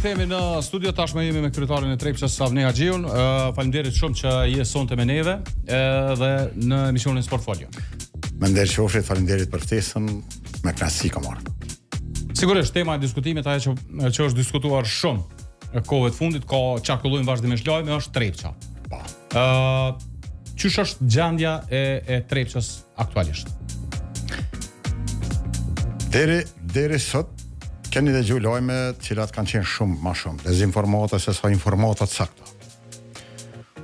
Rikthehemi në studio, tashmë jemi me kryetarin e Trepçës Avni Haxhiun. Faleminderit shumë që je sonte me neve dhe në emisionin Sportfolio. Mënderit qofshin, faleminderit për ftesën, me kënaqësi kam ardhur. Sigurisht tema e diskutimit ajo që është diskutuar shumë kohëve të fundit, ka çarkullojnë vazhdimisht lajme, është Trepça. Po. Çysh është gjendja e Trepçës aktualisht? Deri sot keni dhe gjuhë lajme cilat kanë qenë shumë ma shumë dezinformata se sa informata të sakta.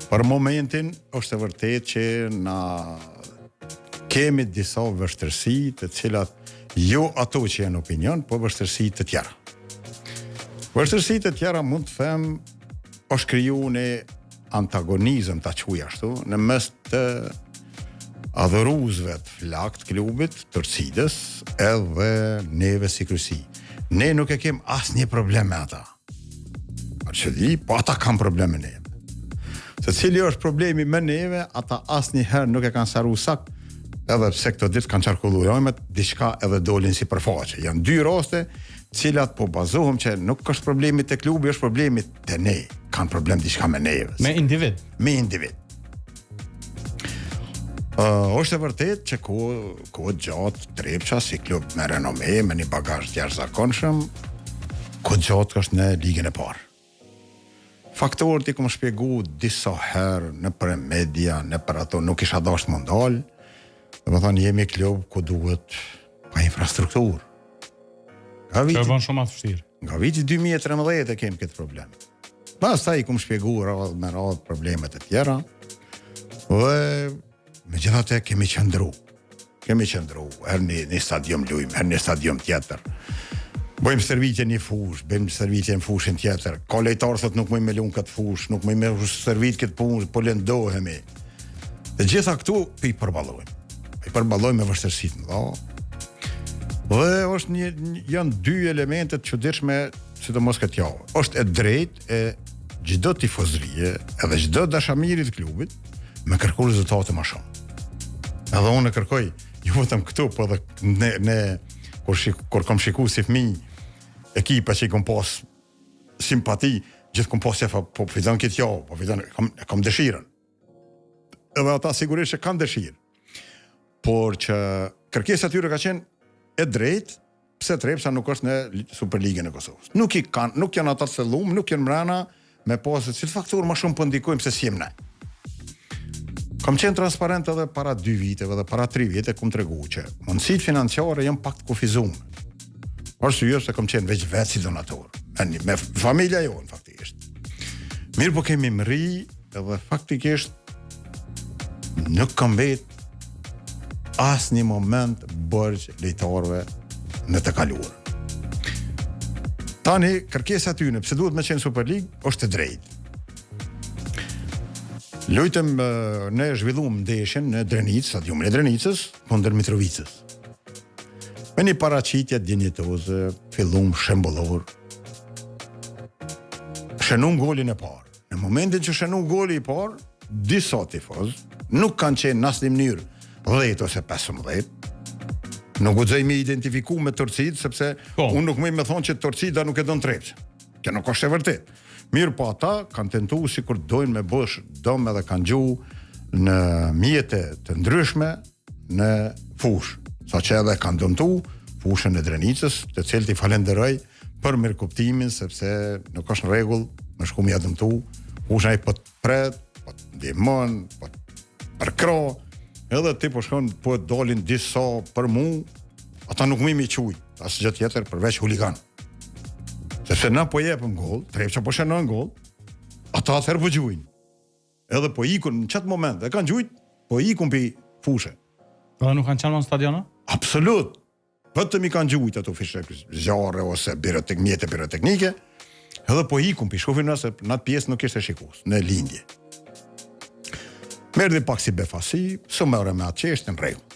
Për momentin është e vërtet që na kemi disa vështirësi të cilat jo ato që janë opinion, po vështirësi të tjera. Vështirësi të tjera mund të them është kriju në antagonizëm ta quaj ashtu në mes të adhuruesve të flakt klubit, Torcidës, edhe neve si kryesi. Ne nuk e kem asnjë problem me ata. Që di, po ata kanë problem me neve. Se cili është problemi me neve, ata asnjëherë nuk e kanë saru sakt, edhe pse këto ditë kanë qarkulluar lajmet, diçka edhe dolin si përfaqe. Janë dy raste, cilat po bazohem që nuk është problemi te klubi, është problemi te ne. Kanë problem diçka me neve. Me individ. Me individ. Është e vërtet që kohë gjatë Trepça si klub me renome, me një bagazh të jashtëzakonshëm, kohë gjatë është në ligën e parë. Faktorët i kom shpjegu disa herë në për media, në për ato nuk isha dashur më ndal. Do të thonë jemi klub ku duhet pa infrastrukturë. Që bën shumë atë vështirë. Nga viti 2013 e kemi këtë problem. Pastaj i kom shpjegu radhë problemet e tjera. Dhe megjithatë kemi qëndru, herë një stadium lujmë, herë një stadium tjetër. Bëjmë servitje një fush, bëjmë servitje në fushën tjetër. Ka lejtarë thot nuk mëjmë me lunë këtë fush, nuk mëjmë me servit këtë punë, po lëndohemi. Dhe gjitha këtu i përballojmë. I përballojmë me vështirësitë më dha. Dhe është janë dy elementet çuditshme, sidomos këtë javë. Është e drejtë e çdo tifozërie, edhe çdo dashamiri të klubit me kërku rezultate më shumë. Edhe unë e kërkoj, jo vetëm këtu, po edhe kur kom shiku si fëmijë ekipa që i kom pas simpati, gjithë kom pas që po fizon këtë javë, po fizon, kom dëshirën. Edhe ata sigurisht që kanë dëshirë. Por që kërkesa tyre ka qenë e drejtë, pse Trepça nuk është në Superligën e Kosovës. Nuk janë ata të thellum, nuk janë mbrana me pasë cilë fakturë më shumë po ndikojmë se si jem ne. Kam qenë transparent edhe para 2 viteve dhe para 3 vite kum tregu që mundësitë financiare janë pak të kufizuar. Arsye se kam qenë vetë si donator, me familja jonë faktikisht. Mirë po kemi mri edhe faktikisht nuk kam vet asnjë moment bërgj lejtarëve në të kaluar. Tani kërkesa tyne pse duhet me qenë Superligë është e drejtë. Lujtëm ne zhvilluam ndeshjen në Drenicë, stadiumin e Drenicës, kundër Mitrovicës. Me një paraqitje dinjitoze, fillum shembullor. Shënum golin e parë. Në momentin që shënum goli i parë, disa tifoz nuk kanë qenë në asnjë mënyrë 10 ose 15. Nuk guxoj me identifiku me Torcid, sepse unë nuk më thonë që Torcida nuk e don Trepçën. Kjo nuk është e vërtetë. Mirë po ata kanë tentuar sikur dojnë me bosh dom edhe kanë gjuhë në mjete të ndryshme në fush. Saqë edhe kanë dëmtu fushën e Drenicës, të cilët i falenderoj për mirëkuptimin, sepse nuk është në rregull me shku mja dëmtu, fusha i po të pret, po të ndihmon, po të përkro, edhe ti po shkon po dolin disa për mu, ata nuk më i quj, asë gjë tjetër përveç huligan. Sepse na po jepëm gol, Trepça po shënon gol, ata atëherë po gjujnë. Edhe po ikun në çat moment, e kanë gjujt, po ikun pi fushë. Po nuk kanë qenë në stadion? Absolut. Vetëm i kanë gjujt ato fishe zjarre ose mjete piroteknike, edhe po ikun pi shkofin nëse në atë pjesë nuk ishte shikues, në lindje. Merdi pak si befasi, së mëre me atë qeshtë në rregull.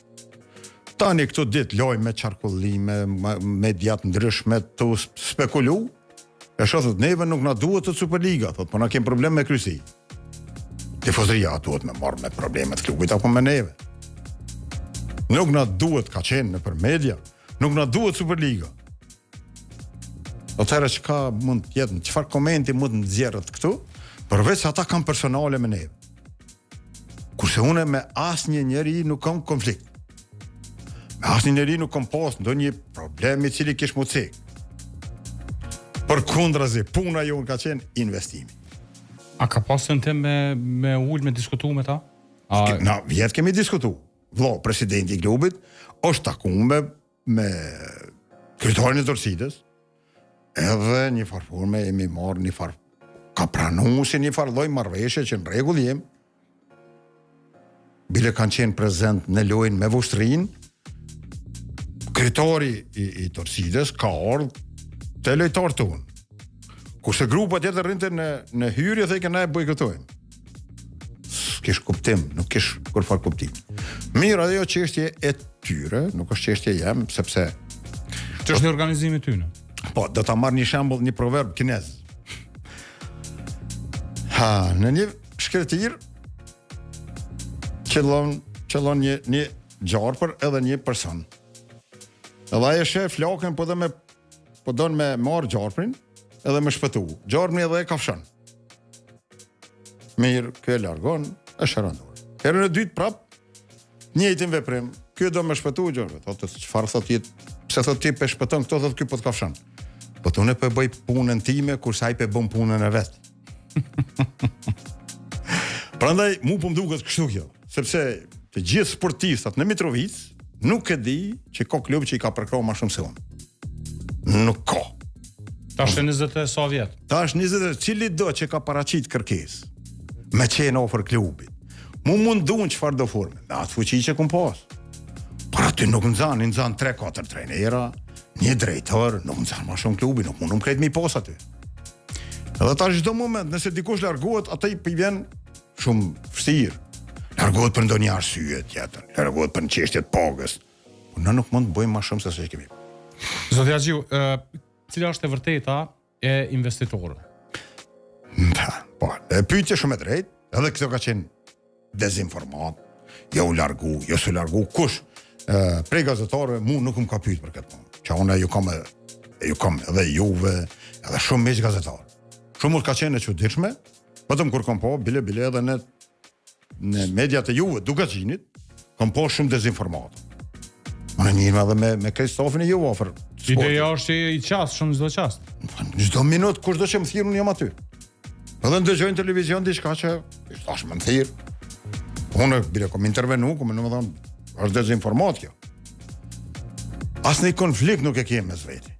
Tani këto ditë loj me qarkullime, me djatë ndryshme të spekulu, e shothët neve nuk na duhet të Superliga, thot, po na kem problem me kryesi. Tifozëria duhet me marrë me problemet klubit apo me neve. Nuk na duhet ka qenë në për media, nuk na duhet Superliga. Atëherë çka mund të jetë, çfarë komenti mund të nxjerrët këtu, përveç se ata kanë personale me neve. Kurse unë me asnjë njeri nuk kam konflikt. Me asnjë njeri nuk kam pas ndonjë problem i cili kish mu cek. Përkundrazi, puna jonë ka qenë investimi. A ka pasën të me ullë me diskutu me ta? Na vjetë kemi diskutu. Vlo, presidenti i klubit është takuar me kryetarin e Torcidës, edhe një farë forme jemi marrë një farë, ka pranu si një farë lloj marrëveshje që në rregull jem. Bile kanë qenë prezent në lojën me Vustrin, kryetari i Torcidës ka ardhur te lojtarët tonë. Kurse grupa tjetër rrinte në hyrje dhe ne bojkotojmë. S'kish kuptim, nuk kish kurfar kuptim. Mirë, ajo çështje e tyre, nuk është çështje jam, sepse ç'është organizimi tyne. Po, do ta marr një shembull, një proverb kinez. Në një shkretir qëllon një gjarpër edhe një person. Edhe ai shef flakën po don me marr gjarprin edhe me shpëtu. Gjarpri edhe e kafshon. Mirë, ky e largon, e shëron dorë. Herën e dytë prap njëjtin veprim. Ky do me shpëtu gjarprin. Thotë çfarë thotë ti? Pse thotë ti pe shpëton këto, thotë ky po të kafshon. Po unë po bëj punën time kurse ai po bën punën e vet. Prandaj mu po më duket kështu kjo, sepse të gjithë sportistat në Mitrovic nuk e di që ka klub që i ka përkrau më shumë se unë. Nuk ka. Tash 20 e sa vjet. Tash 20, cili do që ka paraqit kërkesë me qenë ofër klubit. Mu mundun çfarë do forme. Me atë fuqi që kum pas. Por aty nuk nxan 3-4 trajnera, një drejtor, nuk nxan më shumë klubi, nuk mundum krejt mi pas aty. Edhe tash çdo moment, nëse dikush largohet, atë i vjen shumë vështirë. Largohet për ndonjë arsye tjetër, largohet për çështje të pagës. Po ne nuk mund të bëjmë më shumë se sa kemi. Zoti Haxhiu, cila është e vërteta e investitorëve? Po, pyetje shumë e drejtë, edhe këto ka qenë dezinformat, jo u largu, jo s'u largu kush. Prej gazetarëve mu nuk më ka pyet për këtë punë. Që unë ju kam edhe juve, edhe shumë miq gazetarë. Shumë ka qenë e çuditshme, vetëm kur kam po bile edhe në mediat e juve Dukaçinit, kam po shumë dezinformat. Unë njëma edhe me Kristofin e juve ofër. Ideja është që i qast shumë çdo çast. Çdo minutë kushdo që më thirr unë jam aty. Edhe ndëgjojnë televizion diçka që tash më thirr. Unë bile kom intervenu, domethënë është dezinformat kjo. Asnjë konflikt nuk e kem mes veti.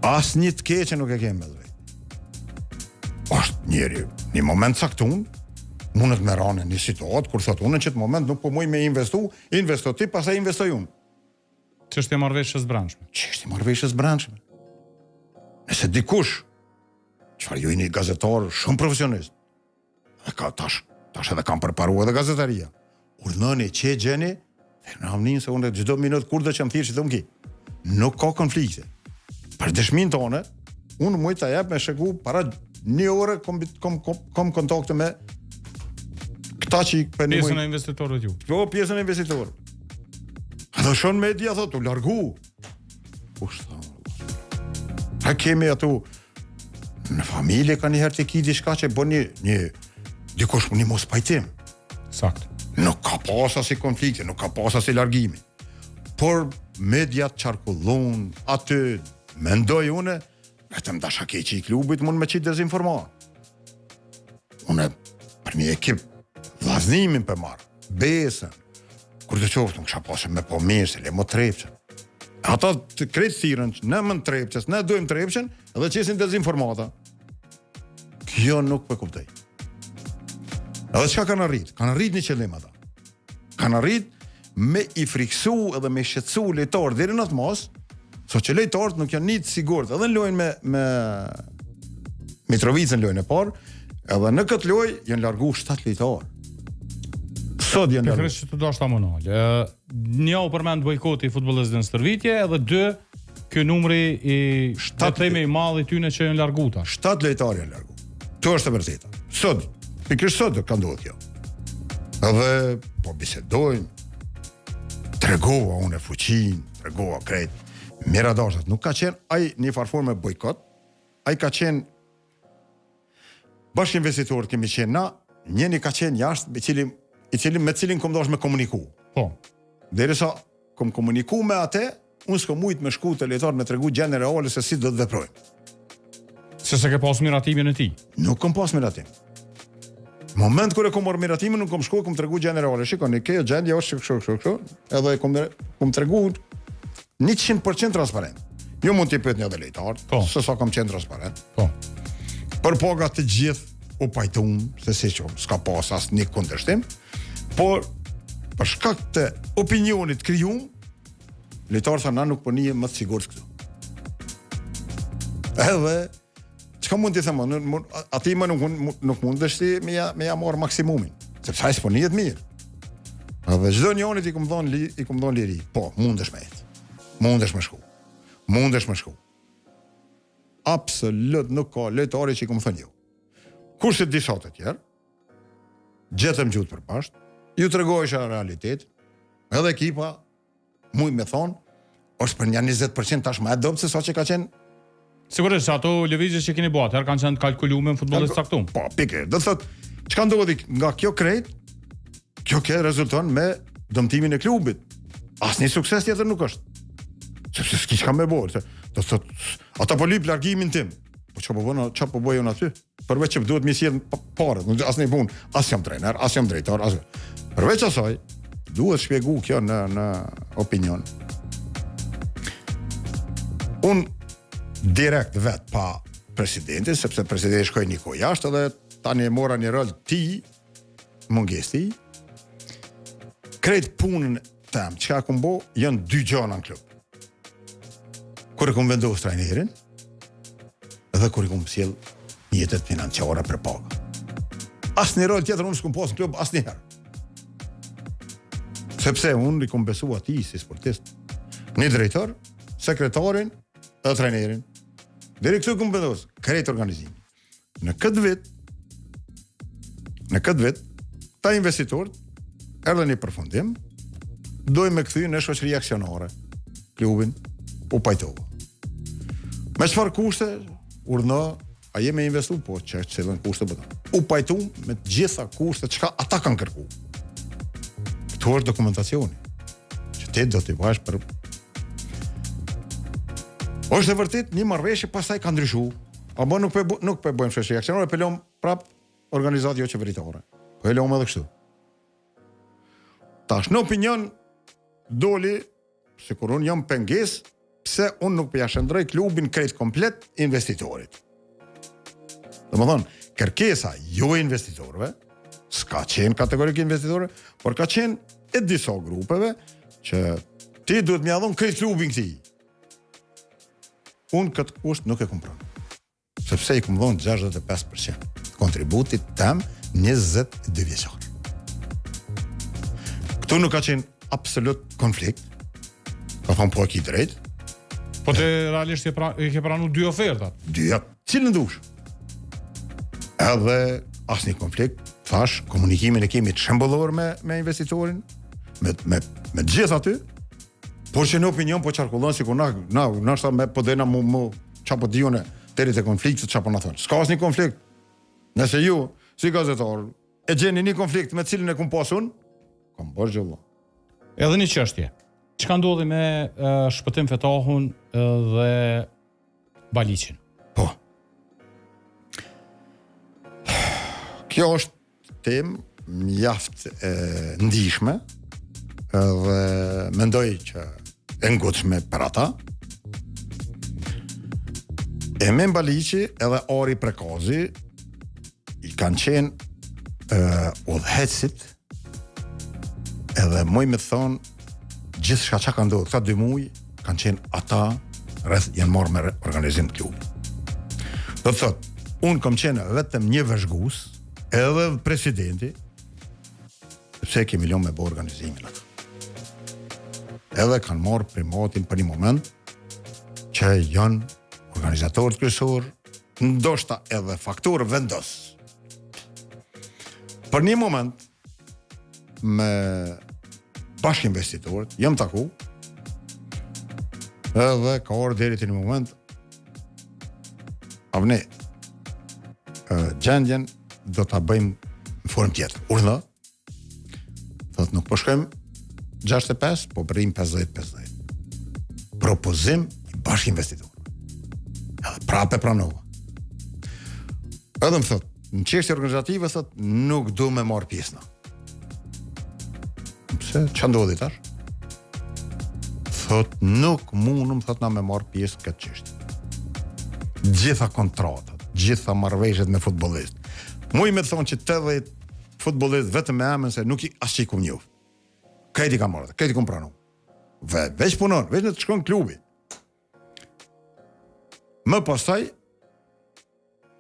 Asnjë të keqe nuk e kem mes veti. Është një moment caktun, mundet me rane një situatë, kur thot unë që të moment nuk po muj me investo ti, pastaj investoj unë. Çështja e marrëveshjes brendshme. Çështja e marrëveshjes brendshme. Nëse dikush, çfarë ju jeni gazetar shumë profesionist, ka tash edhe kam përparuar edhe gazetaria. Urdhënoni që gjeni, në hamnin se unë çdo minutë kurdo që më thirrshi thon ki. Nuk ka konflikte. Për dëshminë tonë, unë muj ta jap me shegu para një ore kom kontakte me këta që i penimoj. Pjesën e investitorëve ju. Po, pjesën e investitorëve. Edhe shon media thot, u largu. A kemi atu në familje ka njëherë të ki diçka që bën një dikush një mos pajtim. Sakt. Nuk ka pas asnjë konflikte, nuk ka pas asnjë largimi. Por mediat qarkullon aty, mendoj unë, vetëm dashakeqi i klubit mund me qitë dezinformat. Unë për një ekip vllaznimin për marr, besën, kur të qoftë nuk kisha pasur me po mirë se le mo trepçën. Ata të krejt thirrën, ne më trepçës, ne duhem trepçën, edhe qesin dezinformata. Kjo nuk po kuptoj. Edhe çka kanë arrit? Kanë arrit një qëllim ata. Kanë arrit me i friksu edhe me shqetësu lojtarët deri në atë mos, që lojtarët nuk janë të sigurt, edhe në lojën me Mitrovicën lojën e parë, edhe në këtë lojë janë largu 7 lojtarë. Sot janë largu. Që të dashta monal. Një u përmend bojkoti i futbollistëve në stërvitje, edhe 2 ky numri i shtatëmi i madh i tyre që janë largu tash. 7 lojtarë janë largu. Kjo është e vërteta. Sot, pikërisht sot ka ndodhur kjo. Edhe po bisedojnë, tregova unë fuqinë, tregova krejt. Miradashat nuk ka qenë ai një farforme bojkot, ai ka qenë bashkë investitorët kemi qenë na, njëri ka qenë jashtë me cilin kom dash me komuniku. Po. Derisa kom komuniku me atë, unë s'kom mujt me shku të lejtar me tregu gjendën reale se si do të veprojmë. Se ke pas miratimin e tij. Nuk kom pas miratim. Moment kur e kom marrë miratimin, nuk kom shku, kom tregu gjendën reale. Shikoni, kjo gjendja është kështu, edhe kom tregu 100% transparent. Jo mund t'i pyet një dhe lejtar, se sa kam qenë transparent. Po. Për paga të gjithë u pajtum, se si që s'ka pas as një kundërshtim, por për shkak të opinionit kryum, lejtarë sa na nuk për një më të sigurës këtu. Edhe, çka mund t'i thëmë, ati më nuk mund dështi me ja marë maksimumin, sepse hajës për njët mirë. Edhe çdo njonit i kom dhonë liri, po, mundesh me jetë, mundesh me shku, mundesh me shku. Absolut nuk ka lejtari që i kom thënë jo. Kurse disa të tjerë, gjetëm gjutë për pashtë, ju të regojshë realitet, edhe ekipa, mujt me thonë, është për një 20% tash më e dobët se sa që ka qenë. Sigurisht, ato lëvizjes që keni bërë, kanë qenë kalkulume në futbollit saktum. Po, pikë. Do thotë, çka ndodhi nga kjo krejt, kjo rezulton me dëmtimin e klubit. Asnjë sukses tjetër nuk është. Sepse s'ki çka më bërë. Do thotë, ata po lyp largimin tim. Po çfarë po bëjnë aty? Përveç që duhet më sjell parë, asnjë punë, as jam trajner, as jam drejtor, as. Përveç asaj, duhet shpjegu kjo në opinion. Unë direkt vet pa presidentin, sepse presidenti shkoi një kohë jashtë dhe tani e mora një rol ti, munges ti. Krejt punën tem, çka kom bo, janë 2 gjëra në klub. Kur e kom vendosur trajnerin, edhe kur i kom sjell mjetet financiare për paga. Asnjë rol tjetër unë s'kom pas në klub asnjëherë. Sepse unë i kom besu atij si sportist. Një drejtor, sekretarin dhe trajnerin. Deri këtu kom vendosur krejt organizimin. Në këtë vit, ta investitorët erdhën një përfundim, dojmë me kthy në shoqëri aksionare klubin, u pajtova. Me çfarë kushte? Urdhno, a jemi investu? Po, që cilën kushte bëta. U pajtum me të gjitha kushte çka ata kanë kërku. Këtu është dokumentacioni. Që ti do t'i vash për... është e vërtet një marrëveshje pastaj ka ndryshu. Apo nuk po bëjmë shoqëri aksionare, po lëm prap organizatë jo qeveritare. Po e lëm edhe kështu. Tash në opinion doli se kur unë jam pengesë pse unë nuk përja shëndroj klubin krejt komplet investitorit. Dhe më thonë, kërkesa jo investitorve, s'ka qenë kategorik investitorve, por ka qenë e disa grupeve që ti duhet me adhon krejt klubin këti. Unë këtë kusht nuk e kumpron. Sepse i kumë dhonë 65% kontributit tem 22 vjeqar. Këtu nuk ka qenë absolut konflikt, ka thonë po e ki drejt. Po të realisht i ke pranu 2 ofertat. 2, cilën dush. Edhe asnjë konflikt, thash, komunikimin e kemi të shembullor me investitorin, me gjithë aty, por që në opinion po qarkullon sikur na shta me po dena mu çapo diune deri te konflikti çapo na thon. S'ka asnjë konflikt. Nëse ju, si gazetar, e gjeni një konflikt me cilin e kum pasun, kam bërë gjëllo. Edhe një çështje. Çka ndodhi me Shpëtim Fetahun dhe Baliqin? Po. Kjo është temë mjaft e ndihshme dhe mendoj që e ngutshme për ata. Emen Baliqi edhe Ari Prekazi i kanë qenë udhëhecit edhe moj me thonë gjithë shka që ka ndodhë, këta 2 muj, kanë qenë ata rreth janë marrë me organizim të klubi. Do të thotë, unë kam qenë vetëm një vëzhgus, edhe presidenti, sepse kemi lënë me bë organizimin atë. Edhe kanë marrë primatin për një moment që janë organizatorët kryesor, ndoshta edhe faktor vendos. Për një moment me bashkë investitorët, jam taku, Edhe ka orë deri të një moment avne gjendjen do ta bëjmë në formë tjetër. Urdhë. Thot nuk po shkojmë 65, po bëjmë 50-50. Propozim i bashkë investitor. Edhe prapë pranova. Edhe më thot, në çështje organizative thot nuk du me marr pjesë. Pse? Ç'a ndodhi tash? Thot nuk mundum thot na me marr pjesë këtë çështje. Gjitha kontratat, gjitha marrëveshjet me futbollistë. Muj me thonë që 80 futbollistë vetëm me emën se nuk i asnjë kum njoh. Këti ka marrë, këti kum pranu. Veç punon, veç në të shkon klubi. Më pastaj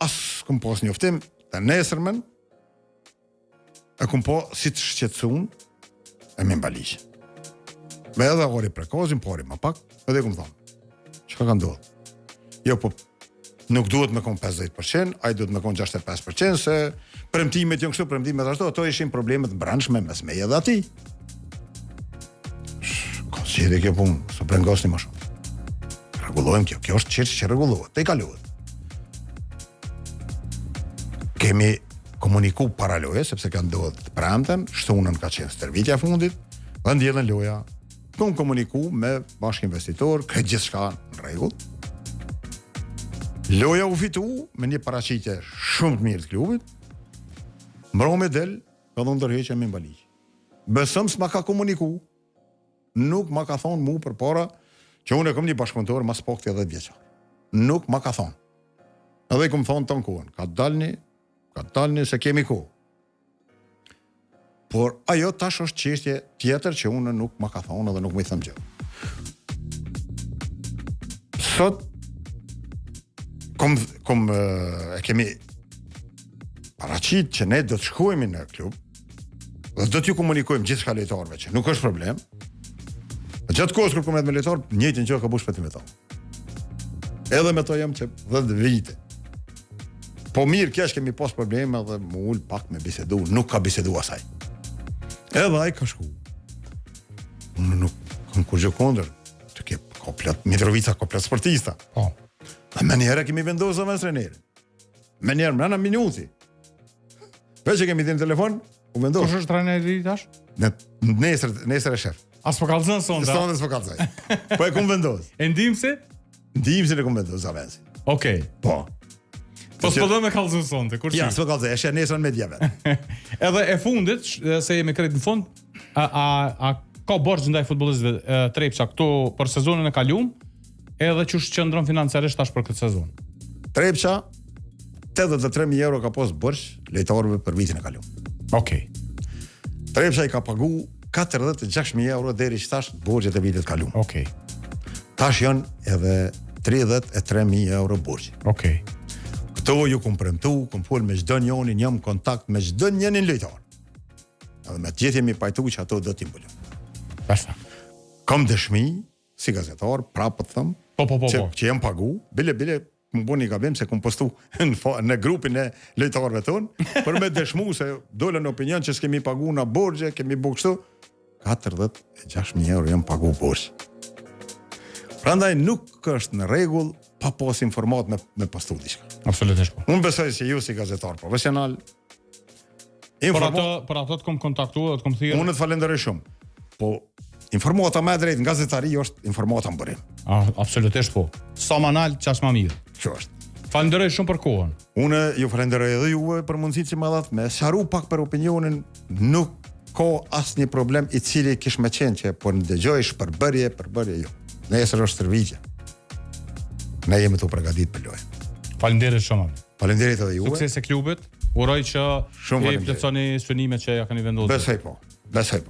as kum pas njoftim të nesërmen e kum po si të shqetësun e me mbaliqë. Me edhe ori prekozim, po ori më pak, edhe kum thonë. Çka ka ndodhur? Jo, po nuk duhet me kon 50%, ai duhet me kon 65%, se premtimet janë kështu, premtimet ashtu, ato ishin problemet brendshme mes meje dhe atij. Si edhe kjo punë, së prengosni më shumë. Rregullojmë kjo është çështje që rregullohet, te i kalohet. Kemi komuniku para loje, sepse ka ndodhur të premten, shtunën ka qenë stërvitja e fundit, dhe ndjellën loja. Kom komuniku me bashkë investitor, këtë gjithçka në rregull. Loja u fitu me një paraqitje shumë të mirë të klubit. Mbrome del, ka dhënë ndërheqje me mbaliq. Besëm s'ma ka komuniku. Nuk ma ka thonë mu përpara që unë e kom një bashkëpunëtor mas pakti 10 vjeçar. Nuk ma ka thonë. Edhe kom thonë të në kohën. Ka dalni se kemi kohë. Por ajo tash është çështje tjetër që unë nuk ma ka thonë edhe nuk më i them gjë. Sot e kemi paraqit që ne do të shkojmë në klub dhe do t'ju komunikojmë gjithçka lojtarëve që nuk është problem. Gjatë kohës kur komet me lojtar, njëjtin gjë ka bush vetëm me to. Edhe me to jam që 10 vite. Po mirë, kesh kemi pas probleme dhe më ul pak me bisedu, nuk ka bisedu asaj. Edhe ai ka shku. Unë nuk kam kur gjë kundër, të ke komplet Mitrovica komplet sportista. Po. A me njerë kemi vendosur me trenerin. Me njerë mrena minuti. Veç që kemi dhënë telefon, u vendosur. Kush është trajneri tash? Nesër e shef. As po kallzon sonda. Sonda s'po kallzoj. Po e kum vendos. E ndihmsi? Ndihmsi e kum vendos avensi. Okej. Po. Po s'po do me kallzon sonte, kur ja, s'po kallzoj, e sheh nesër me dia vet. Edhe e fundit, se jemi krejt në fund, a ka borxh ndaj futbollistëve Trepça këtu për sezonin e kaluar? Edhe që qëndron financiarisht tash për këtë sezon. Trepça 83.000 euro ka pas borxh lojtarëve për vitin e kaluar. Okej. Trepça i ka pagu 46.000 euro deri tash borxhet e vitit të kaluar. Okej. Tash janë edhe 33.000 euro borxhi. Okej. Këto ju kum premtu, kum fol me çdo njërin, jam kontakt me çdo njërin lojtar. Edhe me të gjithë jemi pajtuar që ato do t'i mbulojmë. Perfekt. Kam dëshmi si gazetar, prapë të them, që jam pagu, bile më bëni gabim se kum postu në grupin e lojtarëve tonë, për me dëshmu se dole në opinion që s'kemi pagu në borxhe, kemi bu kështu, 46.000 euro jam pagu borxh. Prandaj nuk është në rregull pa pas informat me postu diçka. Absolutisht po. Unë besoj se ju si gazetar profesional Për ato të kom kontaktuar, të kom thirrë. Unë të falenderoj shumë. Po informata më drejt nga gazetari është informata në burim. Absolutisht po. Sa më nal, ças më mirë. Kjo është. Falenderoj shumë për kohën. Unë ju falenderoj edhe juve për mundësitë që më dhat me sqaru pak për opinionin, nuk ka asnjë problem i cili kish më qenë që po ndëgjoj përbërje jo. Nesër është stërvitje. Ne jemi të përgatitur për lojë. Faleminderit shumë. Faleminderit edhe juve. Sukses e klubit. Uroj që të plotësoni synimet që ja keni vendosur. Besoj po.